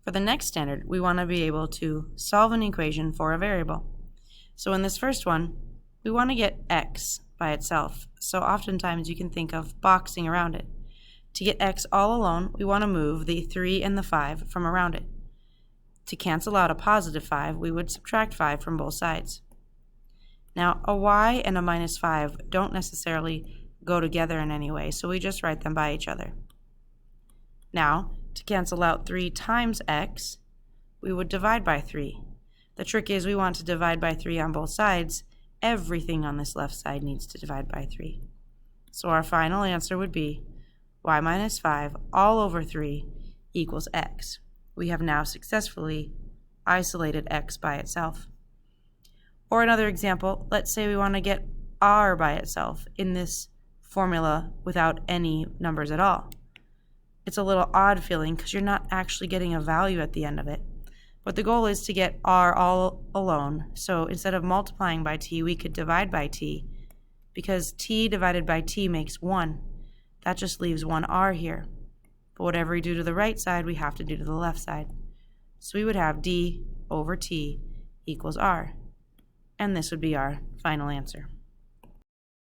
For the next standard, we want to be able to solve an equation for a variable. So in this first one, we want to get x by itself. So oftentimes you can think of boxing around it. To get x all alone, we want to move the 3 and the 5 from around it. To cancel out a positive 5, we would subtract 5 from both sides. Now, a y and a minus 5 don't necessarily go together in any way, so we just write them by each other. Now, to cancel out 3 times x, we would divide by 3. The trick is we want to divide by 3 on both sides. Everything on this left side needs to divide by 3. So our final answer would be y minus 5 all over 3 equals x. We have now successfully isolated x by itself. Or another example, let's say we want to get r by itself in this formula without any numbers at all. It's a little odd feeling because you're not actually getting a value at the end of it. But the goal is to get r all alone. So instead of multiplying by t, we could divide by t, because t divided by t makes 1. That just leaves 1r here. But whatever we do to the right side, we have to do to the left side. So we would have d over t equals r. And this would be our final answer.